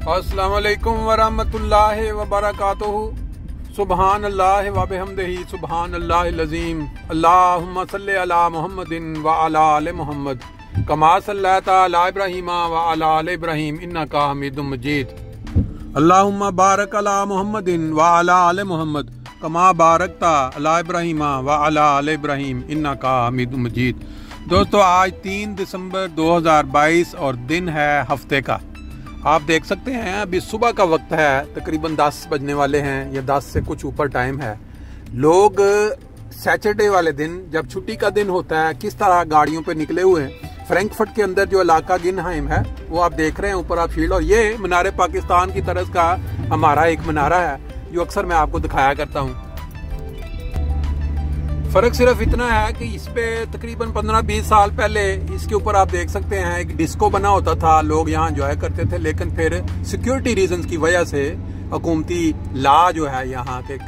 अस्सलामु अलैकुम वरहमतुल्लाहि वबरकातुहू। सुबहान अल्लाह व बिहम्दिही सुबहान अल्लाहिल अज़ीम। अल्लाहुम्मा सल्लि अला मुहम्मदिन व अला आलि मुहम्मद कमा सल्लैता अला इब्राहीम व अला आलि इब्राहीम इन्नका हमीदुम मजीद। अल्लाहुम्मा बारिक अला मुहम्मदिन व अला आलि मुहम्मद कमा बारकता अला इब्राहीम व अला आलि इब्राहीम इन्नका हमीदुम मजीद। दोस्तों, आज 3 दिसंबर 2022 और दिन है हफ्ते का। आप देख सकते हैं अभी सुबह का वक्त है, तकरीबन 10 बजने वाले हैं या 10 से कुछ ऊपर टाइम है। लोग सैटरडे वाले दिन जब छुट्टी का दिन होता है किस तरह गाड़ियों पे निकले हुए हैं। फ्रैंकफर्ट के अंदर जो इलाका गिनहाइम है वो आप देख रहे हैं ऊपर आप फील्ड, और ये मीनार पाकिस्तान की तरह का हमारा एक मीनारा है जो अक्सर मैं आपको दिखाया करता हूँ। फर्क सिर्फ इतना है कि इस पे तकरीबन 15-20 साल पहले इसके ऊपर आप देख सकते हैं एक डिस्को बना होता था, लोग यहाँ एंजॉय करते थे। लेकिन फिर सिक्योरिटी रीजंस की वजह से हुकूमती लॉ जो है यहाँ के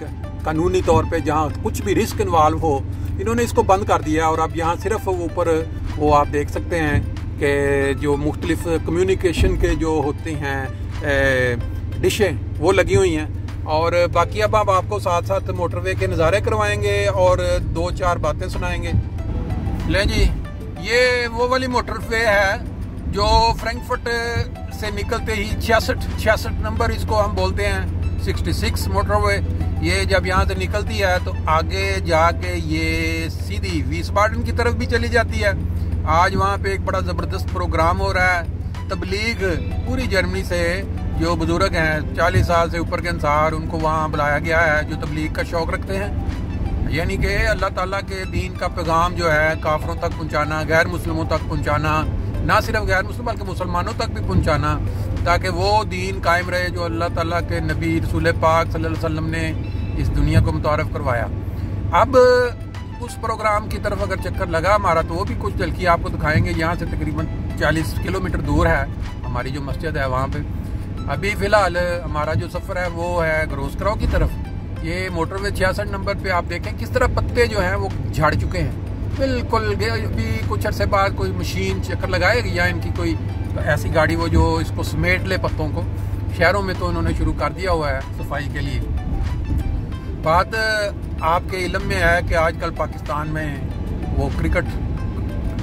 कानूनी तौर पे जहाँ कुछ भी रिस्क इन्वॉल्व हो, इन्होंने इसको बंद कर दिया। और अब यहाँ सिर्फ ऊपर वो आप देख सकते हैं कि जो मुख्तलिफ कम्युनिकेशन के जो होती हैं डिशें वो लगी हुई हैं, और बाकी अब हम आपको साथ साथ मोटरवे के नज़ारे करवाएंगे और 2-4 बातें सुनाएंगे। ले जी, ये वो वाली मोटरवे है जो फ्रैंकफर्ट से निकलते ही 66 नंबर इसको हम बोलते हैं, 66 मोटरवे। ये जब यहाँ से निकलती है तो आगे जाके ये सीधी वीसबाडन की तरफ भी चली जाती है। आज वहाँ पे एक बड़ा ज़बरदस्त प्रोग्राम हो रहा है। तबलीग पूरी जर्मनी से जो बुजुर्ग हैं 40 साल से ऊपर के अंसार, उनको वहाँ बुलाया गया है जो तबलीग का शौक़ रखते हैं, यानी कि अल्लाह ताला के दीन का पैगाम जो है काफरों तक पहुँचाना, गैर मुस्लिमों तक पहुँचाना, ना सिर्फ गैर मुस्लिम बल्कि मुसलमानों तक भी पहुँचाना, ताकि वो दीन कायम रहे जो अल्लाह ताला के नबी रसूल पाक सल्लल्लाहु अलैहि वसल्लम ने इस दुनिया को मुतारफ़ करवाया। अब उस प्रोग्राम की तरफ अगर चक्कर लगा हमारा तो वो भी कुछ झलकी आपको दिखाएंगे। यहाँ से तकरीबन 40 किलोमीटर दूर है हमारी जो मस्जिद है वहाँ पे। अभी फ़िलहाल हमारा जो सफ़र है वो है ग्रोसक्राउ की तरफ। ये मोटरवे 66 नंबर पे आप देखें किस तरह पत्ते जो हैं वो झड़ चुके हैं बिल्कुल। अभी कुछ अर्से बाद कोई मशीन चक्कर लगाएगी या इनकी कोई ऐसी गाड़ी वो जो इसको समेट ले पत्तों को। शहरों में तो उन्होंने शुरू कर दिया हुआ है सफाई के लिए। बात आपके इल्म में है कि आजकल पाकिस्तान में वो क्रिकेट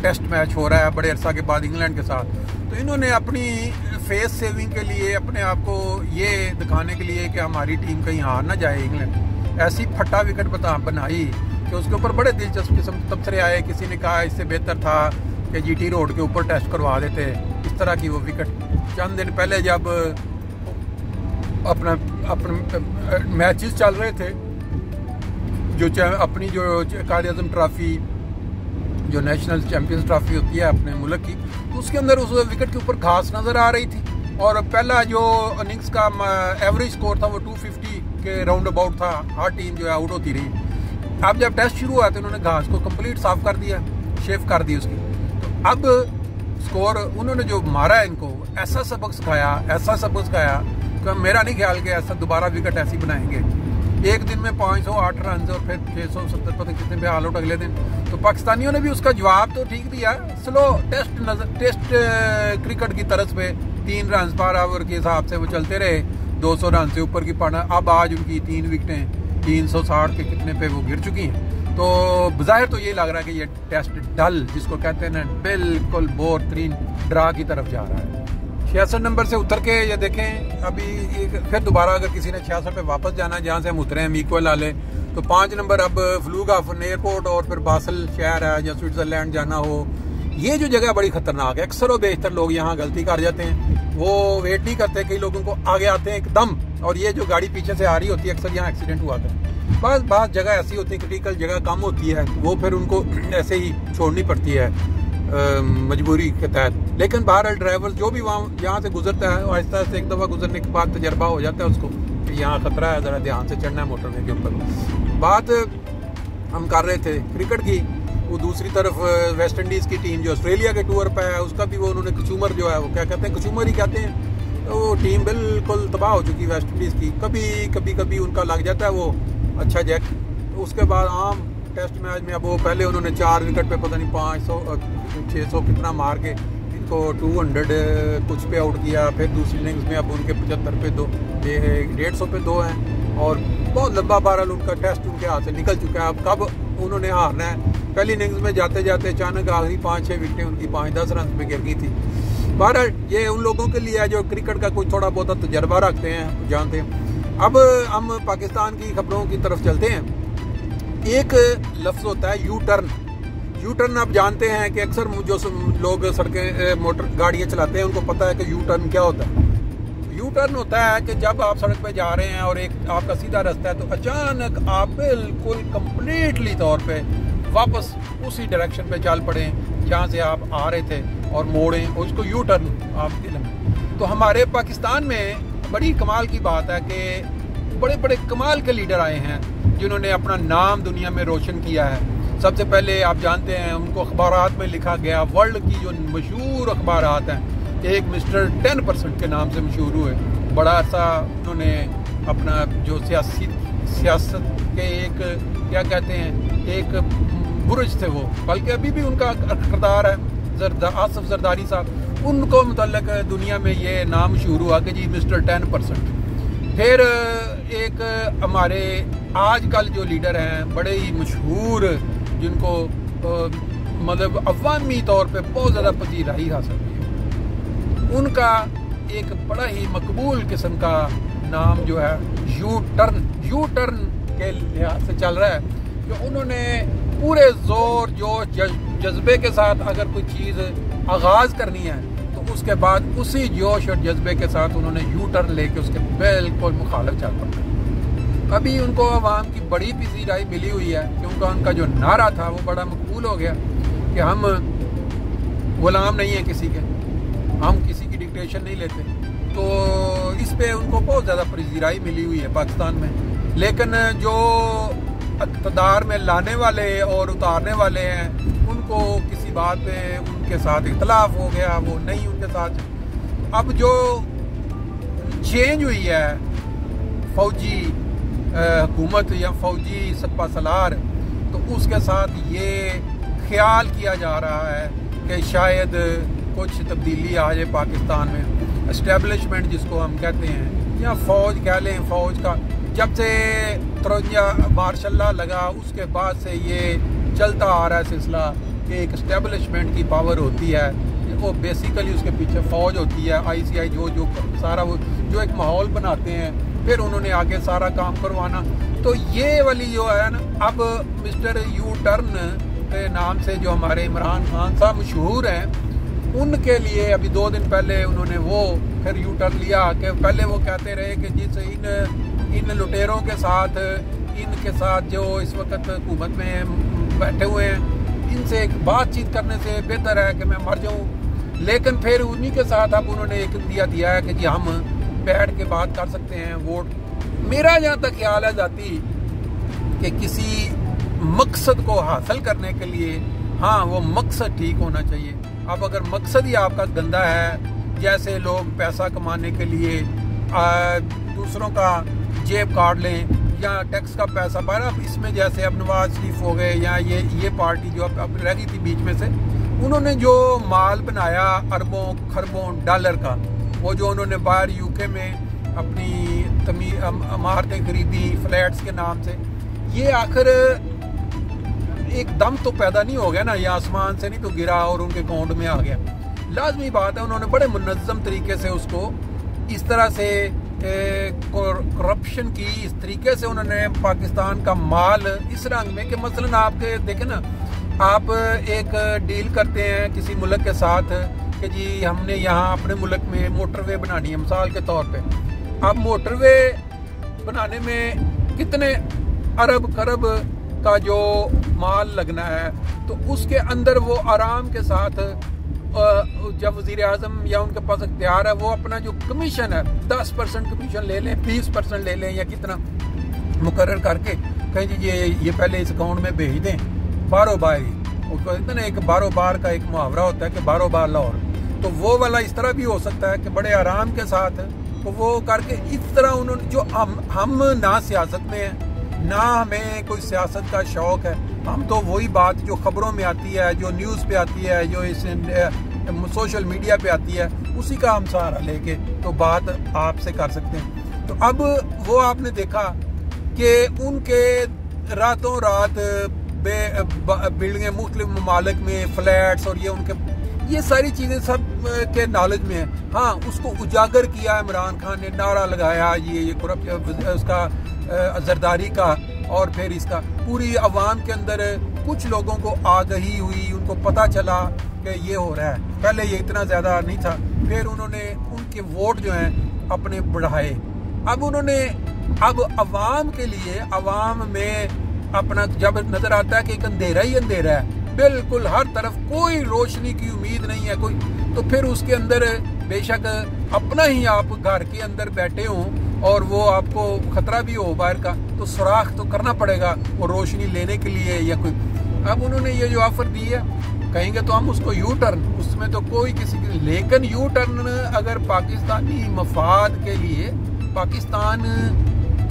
टेस्ट मैच हो रहा है बड़े अरसा के बाद इंग्लैंड के साथ। तो इन्होंने अपनी फेस सेविंग के लिए, अपने आप को ये दिखाने के लिए कि हमारी टीम कहीं हार ना जाए, इंग्लैंड ऐसी फटा विकेट बनाई कि उसके ऊपर बड़े दिलचस्प किस्म तबसरे आए। किसी ने कहा इससे बेहतर था कि जीटी रोड के ऊपर टेस्ट करवा देते इस तरह की वो विकेट। चंद दिन पहले जब अपने मैचेस चल रहे थे, जो अपनी जो कायद-ए-आज़म ट्रॉफी जो नेशनल चैंपियंस ट्रॉफी होती है अपने मुल्क की, तो उसके अंदर उस विकेट के ऊपर घास नज़र आ रही थी। और पहला जो इनिंग्स का एवरेज स्कोर था वो 250 के राउंड अबाउट था। हर टीम जो है आउट होती रही। अब जब टेस्ट शुरू हुआ तो उन्होंने घास को कंप्लीट साफ कर दिया, शेव कर दी उसकी। तो अब स्कोर उन्होंने जो मारा है इनको ऐसा सबक सिखाया कि मेरा नहीं ख्याल कि ऐसा दोबारा विकेट ऐसी बनाएंगे। एक दिन में 508 रन और फिर 670 पता कितने पे ऑल आउट अगले दिन। तो पाकिस्तानियों ने भी उसका जवाब तो ठीक दिया। स्लो टेस्ट क्रिकेट की तरफ पे 3 रन पर ओवर के हिसाब से वो चलते रहे, 200 रन से ऊपर की पाना। अब आज उनकी 3 विकेटें 360 के कितने पे वो गिर चुकी हैं। तो बज़ाहिर तो ये लग रहा है कि ये टेस्ट डल जिसको कहते हैं ना, बिल्कुल बेहतरीन ड्रा की तरफ जा रहा है। 66 नंबर से उतर के ये देखें अभी फिर दोबारा अगर किसी ने 66 पे वापस जाना है जहाँ से हम उतरे हैं मीक्वेल वाले, तो 5 नंबर अब फ्लूगाफन एयरपोर्ट और फिर बासल शहर है या स्विट्जरलैंड जाना हो। ये जो जगह बड़ी खतरनाक है। अक्सर व बेशतर लोग यहाँ गलती कर जाते हैं, वो वेट नहीं करते, कई लोगों को आगे आते हैं एकदम, और ये जो गाड़ी पीछे से आ रही होती है अक्सर यहाँ एक्सीडेंट हुआ था। बस जगह ऐसी होती है, क्रिटिकल जगह कम होती है, वो फिर उनको ऐसे ही छोड़नी पड़ती है मजबूरी के तहत। लेकिन बहरहाल ड्राइवर जो भी वहाँ यहाँ से गुजरता है आहिस्ता आहिस्ता एक दफ़ा गुजरने के बाद तजर्बा हो जाता है उसको कि यहाँ खतरा है, ज़रा ध्यान से चढ़ना है मोटरवे के ऊपर। बात हम कर रहे थे क्रिकेट की। वो दूसरी तरफ वेस्ट इंडीज़ की टीम जो ऑस्ट्रेलिया के टूर पर है उसका भी वो उन्होंने कचूमर जो है वो क्या कहते हैं, कचूमर ही कहते हैं। तो वो टीम बिल्कुल तबाह हो चुकी वेस्ट इंडीज़ की। कभी उनका लग जाता है वो अच्छा जैक। तो उसके बाद आम टेस्ट मैच में अब वो पहले उन्होंने 4 विकेट पे पता नहीं 500 600 कितना मार के इनको 200 कुछ पे आउट किया, फिर दूसरी इनिंग्स में अब उनके 75 पे 2, 150 पे 2 हैं और बहुत लंबा बहरहाल उनका टेस्ट उनके हाथ से निकल चुका है। अब कब उन्होंने हारना है, पहली इनिंग्स में जाते जाते अचानक आखिरी 5-6 विकेटें उनकी 5-10 रन पे गिर गई थी। बहरहाल ये उन लोगों के लिए है जो क्रिकेट का कुछ थोड़ा बहुत तजर्बा रखते हैं, जानते हैं। अब हम पाकिस्तान की खबरों की तरफ चलते हैं। एक लफ्ज़ होता है यू टर्न। यू टर्न आप जानते हैं कि अक्सर जो लोग सड़कें मोटर गाड़ियाँ चलाते हैं उनको पता है कि यू टर्न क्या होता है। यू टर्न होता है कि जब आप सड़क पे जा रहे हैं और एक आपका सीधा रास्ता है तो अचानक आप बिल्कुल कंप्लीटली तौर पे वापस उसी डायरेक्शन पे चल पड़े जहाँ से आप आ रहे थे और मोड़ें, और उसको यू टर्न आपके लिए। तो हमारे पाकिस्तान में बड़ी कमाल की बात है कि बड़े बड़े कमाल के लीडर आए हैं जिन्होंने अपना नाम दुनिया में रोशन किया है। सबसे पहले आप जानते हैं उनको अखबारात में लिखा गया, वर्ल्ड की जो मशहूर अखबारात हैं, एक मिस्टर 10% के नाम से मशहूर हुए। बड़ा ऐसा उन्होंने अपना जो सियासत के एक क्या कहते हैं एक बुर्ज थे वो, बल्कि अभी भी उनका किरदार है आसिफ जरदारी साहब, उनको मुतल्लिक दुनिया में ये नाम मशहूर हुआ कि जी मिस्टर 10%। फिर एक हमारे आजकल जो लीडर हैं बड़े ही मशहूर, जिनको मतलब अवामी तौर पे बहुत ज़्यादा पजीराई हासिल हुई है, उनका एक बड़ा ही मकबूल किस्म का नाम जो है यू टर्न के लिहाज से चल रहा है कि उन्होंने पूरे जोर जोश जज्बे के साथ अगर कोई चीज़ आगाज़ करनी है तो उसके बाद उसी जोश और जज्बे के साथ उन्होंने यू टर्न लेके उसके बिल्कुल मुखालिफ चल पड़ा। अभी उनको अवाम की बड़ी पजीराई मिली हुई है क्योंकि उनका जो नारा था वो बड़ा मकबूल हो गया कि हम गुलाम नहीं हैं किसी के, हम किसी की डिक्टेशन नहीं लेते। तो इस पे उनको बहुत ज़्यादा पजीराई मिली हुई है पाकिस्तान में। लेकिन जो इक़्तिदार में लाने वाले और उतारने वाले हैं उनको किसी बात पे उनके साथ इख्तलाफ हो गया, वो नहीं उनके साथ। अब जो चेंज हुई है फौजी हुकूमत या फौजी सपा सलार, तो उसके साथ ये ख्याल किया जा रहा है कि शायद कुछ तब्दीली आ जाए पाकिस्तान में। एस्टेब्लिशमेंट जिसको हम कहते हैं या फौज कह लें, फौज का जब से तरौजा मार्शल लॉ लगा उसके बाद से ये चलता आ रहा है सिलसिला कि एक एस्टेब्लिशमेंट की पावर होती है, वो बेसिकली उसके पीछे फौज होती है, ICI जो सारा वो जो एक माहौल बनाते हैं, फिर उन्होंने आगे सारा काम करवाना। तो ये वाली जो है ना, अब मिस्टर यू टर्न के नाम से जो हमारे इमरान खान साहब मशहूर हैं, उनके लिए अभी 2 दिन पहले उन्होंने वो फिर यू टर्न लिया कि पहले वो कहते रहे कि जिस इन लुटेरों के साथ, इनके साथ जो इस वक्त हुकूमत में बैठे हुए हैं, इनसे एक बातचीत करने से बेहतर है कि मैं मर जाऊं। लेकिन फिर उन्हीं के साथ अब उन्होंने एक दिया है कि जी हम बैठ के बात कर सकते हैं वोट। मेरा जहाँ तक ख्याल है जाती कि किसी मकसद को हासिल करने के लिए हाँ वो मकसद ठीक होना चाहिए। अब अगर मकसद ही आपका गंदा है, जैसे लोग पैसा कमाने के लिए दूसरों का जेब काट लें या टैक्स का पैसा पाना, इसमें जैसे अब नवाज शरीफ हो गए या ये पार्टी जो अब रह गई थी बीच में से, उन्होंने जो माल बनाया अरबों खरबों डॉलर का, वो जो उन्होंने बाहर UK में अपनी इमारतें खरीदी फ्लैट्स के नाम से, ये आखिर एकदम तो पैदा नहीं हो गया ना, ये आसमान से नहीं तो गिरा और उनके अकाउंट में आ गया। लाजमी बात है उन्होंने बड़े मुनज़्ज़म तरीके से उसको इस तरह से करप्शन की, इस तरीके से उन्होंने पाकिस्तान का माल इस रंग में कि मसलन आपके देखें ना, आप एक डील करते हैं किसी मुल्क के साथ कि जी हमने यहाँ अपने मुल्क में मोटरवे बनानी है मिसाल के तौर पे। अब मोटरवे बनाने में कितने अरब खरब का जो माल लगना है, तो उसके अंदर वो आराम के साथ जब वज़ीर आज़म या उनके पास इख्तियार है, वो अपना जो कमीशन है 10% कमीशन ले लें, 20% ले लें या कितना मुकर्रर करके कहें जी ये पहले इस अकाउंट में भेज दें, बारो बारी। उसको कहते ना एक बारो बार का एक मुहावरा होता है कि बारो बार लाहौर, तो वो वाला इस तरह भी हो सकता है कि बड़े आराम के साथ तो वो करके इस तरह उन्होंने जो हम ना सियासत में हैं ना हमें कोई सियासत का शौक़ है, हम तो वही बात जो खबरों में आती है, जो न्यूज़ पे आती है, जो इस सोशल मीडिया पे आती है, उसी का हम सहारा लेके तो बात आपसे कर सकते हैं। तो अब वो आपने देखा कि उनके रातों रात बिल्डिंगें मुख्तलिफ ममालिक में फ्लैट्स और ये सारी चीज़ें सब के नॉलेज में है। हाँ, उसको उजागर किया इमरान खान ने, नारा लगाया ये करप्शन उसका जरदारी का, और फिर इसका पूरी अवाम के अंदर कुछ लोगों को आगही हुई, उनको पता चला कि ये हो रहा है। पहले ये इतना ज़्यादा नहीं था, फिर उन्होंने उनके वोट जो हैं अपने बढ़ाए। अब अवाम के लिए, अवाम में अपना जब नज़र आता है कि एक अंधेरा ही अंधेरा है, बिल्कुल हर तरफ कोई रोशनी की उम्मीद नहीं है कोई, तो फिर उसके अंदर बेशक अपना ही आप घर के अंदर बैठे हों और वो आपको खतरा भी हो बाहर का, तो सुराख तो करना पड़ेगा वो रोशनी लेने के लिए या कोई। अब उन्होंने ये जो ऑफर दी है, कहेंगे तो हम उसको यू टर्न, उसमें तो कोई किसी की, लेकिन यू टर्न अगर पाकिस्तानी मफाद के लिए, पाकिस्तान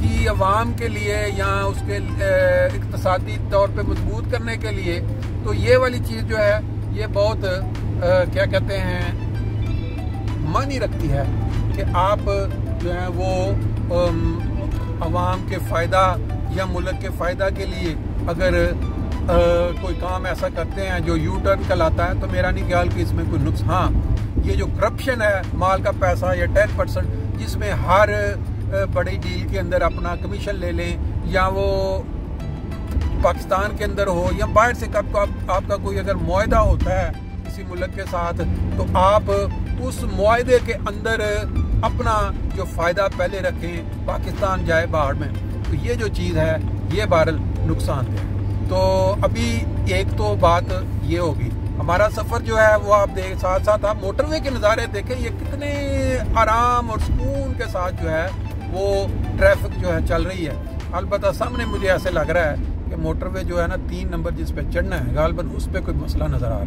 की अवाम के लिए या उसके इक्तिसादी तौर पे मजबूत करने के लिए, तो ये वाली चीज़ जो है ये बहुत क्या कहते हैं मानी रखती है कि आप जो है वो अवाम के फ़ायदा या मुल्क के फ़ायदा के लिए अगर कोई काम ऐसा करते हैं जो यू टर्न कहलाता है, तो मेरा नहीं ख्याल कि इसमें कोई नुक्स। हाँ, ये जो करप्शन है, माल का पैसा या 10% जिसमें हर बड़ी डील के अंदर अपना कमीशन ले लें, या वो पाकिस्तान के अंदर हो या बाहर से कब आपका कोई अगर मुआहदा होता है किसी मुल्क के साथ, तो आप उस मुआहदे के अंदर अपना जो फ़ायदा पहले रखें, पाकिस्तान जाए बाहर में, तो ये जो चीज़ है ये बहरहाल नुकसानदेह है। तो अभी एक तो बात ये होगी, हमारा सफ़र जो है वो आप साथ साथ आप मोटरवे के नज़ारे देखें, ये कितने आराम और सुकून के साथ जो है वो ट्रैफिक जो है चल रही है। अलबत्ता सामने मुझे ऐसे लग रहा है कि मोटरवे जो है ना 3 नंबर जिस पे चढ़ना है गालबन, उस पर कोई मसला नज़र आ रहा है।